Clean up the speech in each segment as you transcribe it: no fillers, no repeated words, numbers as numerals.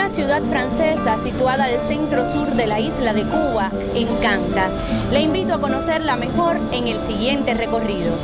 una ciudad francesa situada al centro-sur de la isla de Cuba encanta. Le invito a conocerla mejor en el siguiente recorrido.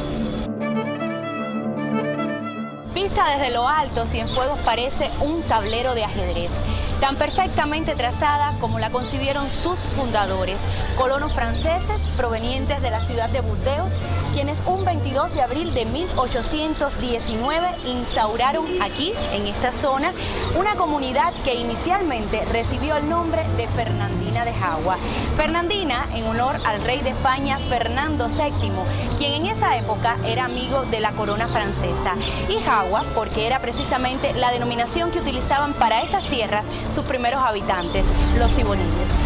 Vista desde lo alto, Cienfuegos parece un tablero de ajedrez, tan perfectamente trazada como la concibieron sus fundadores, colonos franceses provenientes de la ciudad de Burdeos, quienes un 22 de abril de 1819 instauraron aquí, en esta zona, una comunidad que inicialmente recibió el nombre de Fernandina de Jagua. Fernandina en honor al rey de España Fernando VII, quien en esa época era amigo de la corona francesa, y Jagua porque era precisamente la denominación que utilizaban para estas tierras sus primeros habitantes, los siboneyes.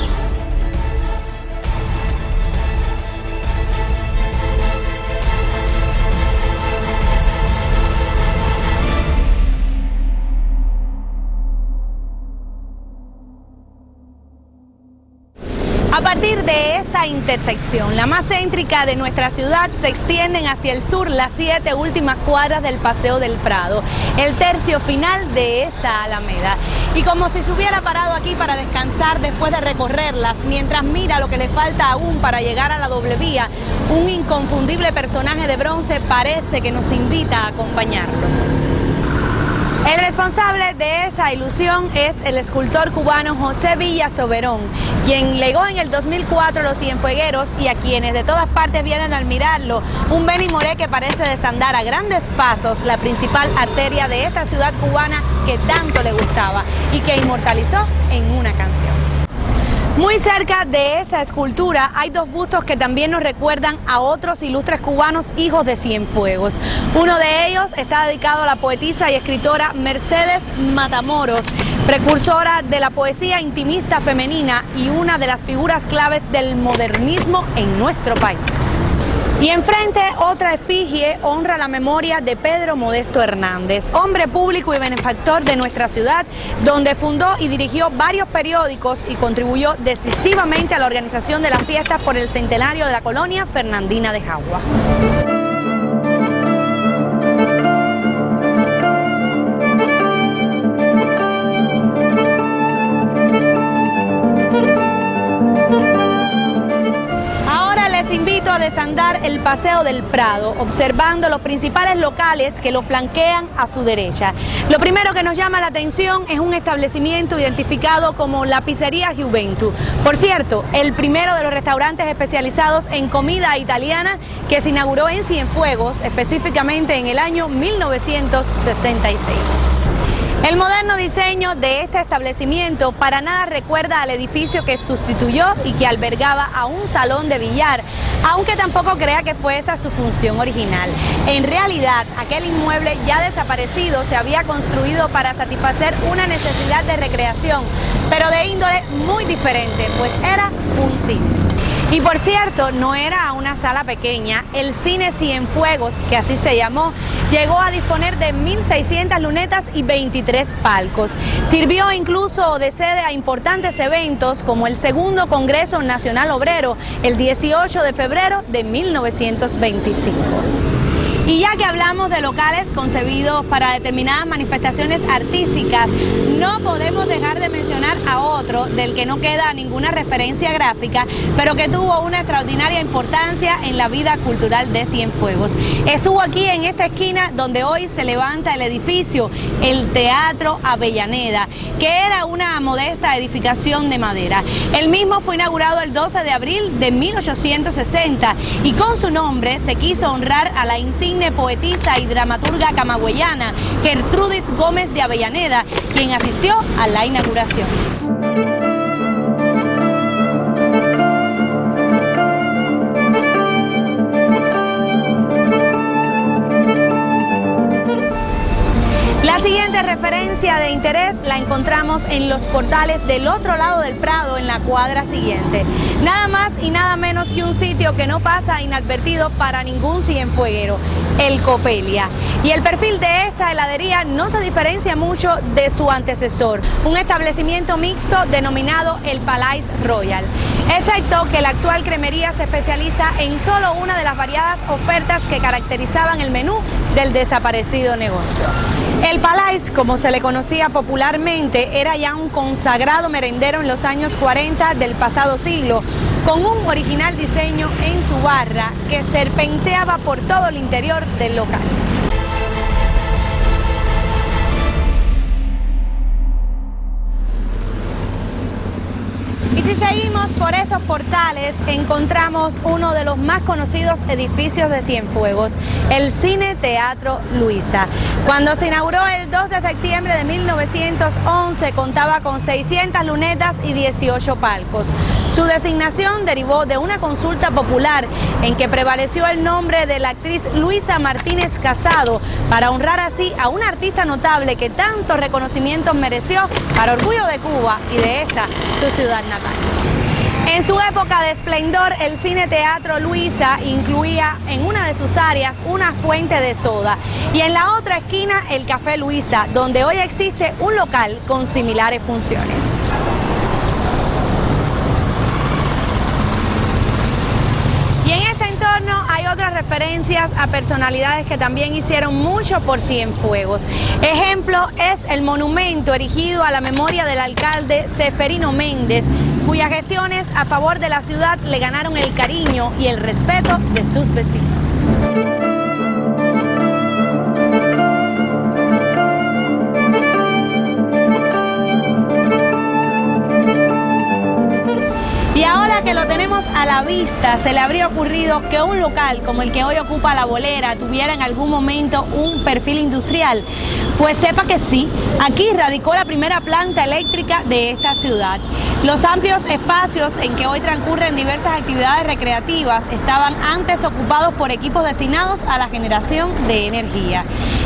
A partir de esta intersección, la más céntrica de nuestra ciudad, se extienden hacia el sur las 7 últimas cuadras del Paseo del Prado, el tercio final de esta alameda. Y como si se hubiera parado aquí para descansar después de recorrerlas, mientras mira lo que le falta aún para llegar a la doble vía, un inconfundible personaje de bronce parece que nos invita a acompañarlo. El responsable de esa ilusión es el escultor cubano José Villa Soberón, quien legó en el 2004 los cienfuegueros y a quienes de todas partes vienen a admirarlo, un Beni Moré que parece desandar a grandes pasos la principal arteria de esta ciudad cubana que tanto le gustaba y que inmortalizó en una canción. Muy cerca de esa escultura hay dos bustos que también nos recuerdan a otros ilustres cubanos hijos de Cienfuegos. Uno de ellos está dedicado a la poetisa y escritora Mercedes Matamoros, precursora de la poesía intimista femenina y una de las figuras claves del modernismo en nuestro país. Y enfrente otra efigie honra la memoria de Pedro Modesto Hernández, hombre público y benefactor de nuestra ciudad, donde fundó y dirigió varios periódicos y contribuyó decisivamente a la organización de las fiestas por el centenario de la colonia Fernandina de Jagua. Les invito a desandar el Paseo del Prado, observando los principales locales que lo flanquean a su derecha. Lo primero que nos llama la atención es un establecimiento identificado como la Pizzería Juventus. Por cierto, el primero de los restaurantes especializados en comida italiana que se inauguró en Cienfuegos, específicamente en el año 1966. El moderno diseño de este establecimiento para nada recuerda al edificio que sustituyó y que albergaba a un salón de billar, aunque tampoco crea que fue esa su función original. En realidad, aquel inmueble ya desaparecido se había construido para satisfacer una necesidad de recreación, pero de índole muy diferente, pues era un cine. Y por cierto, no era una sala pequeña, el Cine Cienfuegos, que así se llamó, llegó a disponer de 1.600 lunetas y 23 palcos. Sirvió incluso de sede a importantes eventos como el segundo Congreso Nacional Obrero, el 18 de febrero de 1925. Y ya que hablamos de locales concebidos para determinadas manifestaciones artísticas, no podemos dejar de mencionar a otro del que no queda ninguna referencia gráfica, pero que tuvo una extraordinaria importancia en la vida cultural de Cienfuegos. Estuvo aquí en esta esquina donde hoy se levanta el edificio, el Teatro Avellaneda, que era una modesta edificación de madera. El mismo fue inaugurado el 12 de abril de 1860 y con su nombre se quiso honrar a la insignia poetisa y dramaturga camagüeyana Gertrudis Gómez de Avellaneda, quien asistió a la inauguración. La siguiente referencia de interés la encontramos en los portales del otro lado del Prado, en la cuadra siguiente. Nada más y nada menos que un sitio que no pasa inadvertido para ningún cienfueguero, el Copelia. Y el perfil de esta heladería no se diferencia mucho de su antecesor, un establecimiento mixto denominado el Palais Royal, excepto que la actual cremería se especializa en solo una de las variadas ofertas que caracterizaban el menú del desaparecido negocio. El Palais, como se le conoce conocía popularmente, era ya un consagrado merendero en los años 40 del pasado siglo, con un original diseño en su barra que serpenteaba por todo el interior del local. Y si seguimos por esos portales, encontramos uno de los más conocidos edificios de Cienfuegos, el Cine Teatro Luisa. Cuando se inauguró el 2 de septiembre de 1911, contaba con 600 lunetas y 18 palcos. Su designación derivó de una consulta popular en que prevaleció el nombre de la actriz Luisa Martínez Casado, para honrar así a una artista notable que tantos reconocimientos mereció, para orgullo de Cuba y de esta, su ciudad natal. En su época de esplendor, el Cine Teatro Luisa incluía en una de sus áreas una fuente de soda y en la otra esquina el Café Luisa, donde hoy existe un local con similares funciones. Y en este entorno hay otras referencias a personalidades que también hicieron mucho por Cienfuegos. Ejemplo es el monumento erigido a la memoria del alcalde Seferino Méndez, cuyas gestiones a favor de la ciudad le ganaron el cariño y el respeto de sus vecinos. Y ahora que lo tenemos a la vista, ¿se le habría ocurrido que un local como el que hoy ocupa La Bolera tuviera en algún momento un perfil industrial? Pues sepa que sí, aquí radicó la primera planta eléctrica de esta ciudad. Los amplios espacios en que hoy transcurren diversas actividades recreativas estaban antes ocupados por equipos destinados a la generación de energía.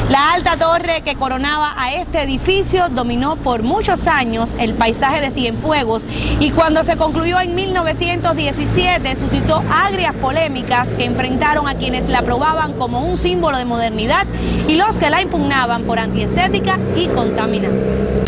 La alta torre que coronaba a este edificio dominó por muchos años el paisaje de Cienfuegos y cuando se concluyó en 1917 suscitó agrias polémicas que enfrentaron a quienes la aprobaban como un símbolo de modernidad y los que la impugnaban por antiestética y contaminante.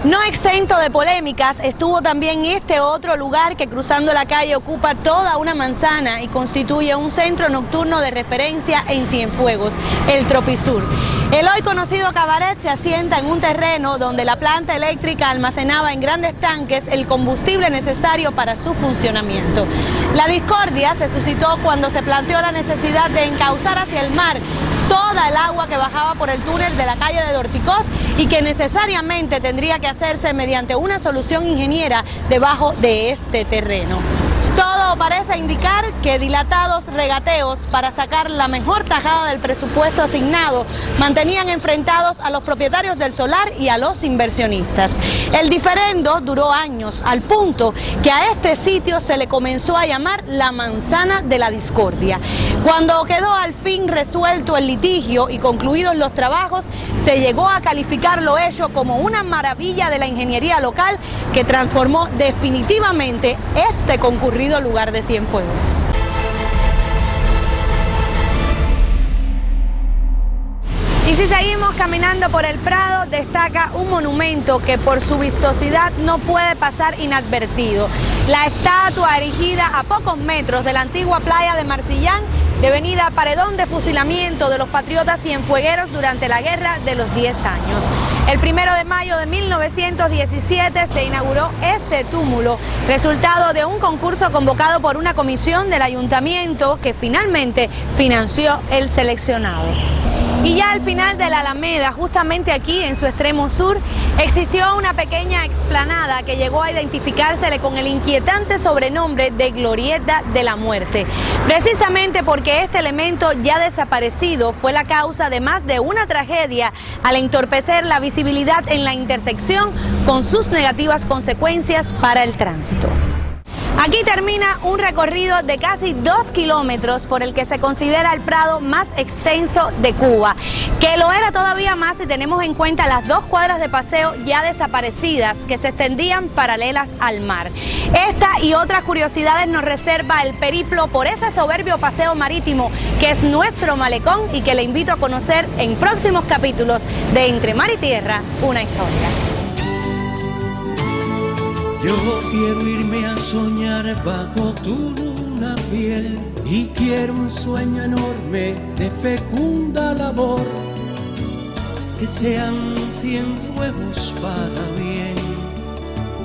No exento de polémicas estuvo también este otro lugar que cruzando la calle ocupa toda una manzana y constituye un centro nocturno de referencia en Cienfuegos, el Tropisur. El hoy conocido cabaret se asienta en un terreno donde la planta eléctrica almacenaba en grandes tanques el combustible necesario para su funcionamiento. La discordia se suscitó cuando se planteó la necesidad de encauzar hacia el mar toda el agua que bajaba por el túnel de la calle de Dorticós y que necesariamente tendría que hacerse mediante una solución ingeniera debajo de este terreno. Todo parece indicar que dilatados regateos para sacar la mejor tajada del presupuesto asignado mantenían enfrentados a los propietarios del solar y a los inversionistas. El diferendo duró años, al punto que a este sitio se le comenzó a llamar la manzana de la discordia. Cuando quedó al fin resuelto el litigio y concluidos los trabajos, se llegó a calificar lo hecho como una maravilla de la ingeniería local que transformó definitivamente este concurrido lugar de Cienfuegos. Y si seguimos caminando por el Prado, destaca un monumento que por su vistosidad no puede pasar inadvertido. La estatua erigida a pocos metros de la antigua playa de Marcillán, devenida paredón de fusilamiento de los patriotas cienfuegueros durante la Guerra de los 10 años. El 1 de mayo de 1917 se inauguró este túmulo, resultado de un concurso convocado por una comisión del ayuntamiento que finalmente financió el seleccionado. Y ya al final de la Alameda, justamente aquí en su extremo sur, existió una pequeña explanada que llegó a identificársele con el inquietante sobrenombre de Glorieta de la Muerte, precisamente porque este elemento ya desaparecido fue la causa de más de una tragedia al entorpecer la visibilidad en la intersección con sus negativas consecuencias para el tránsito. Aquí termina un recorrido de casi 2 kilómetros por el que se considera el Prado más extenso de Cuba, que lo era todavía más si tenemos en cuenta las 2 cuadras de paseo ya desaparecidas que se extendían paralelas al mar. Esta y otras curiosidades nos reserva el periplo por ese soberbio paseo marítimo que es nuestro malecón y que le invito a conocer en próximos capítulos de Entre Mar y Tierra, una historia. Yo quiero irme a soñar bajo tu luna fiel y quiero un sueño enorme de fecunda labor. que sean 100 fuegos para bien,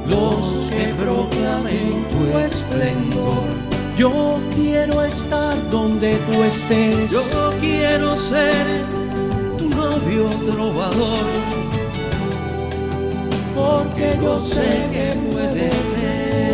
los que proclamen tu esplendor. Yo quiero estar donde tú estés. Yo quiero ser tu novio trovador, porque yo sé que puede ser.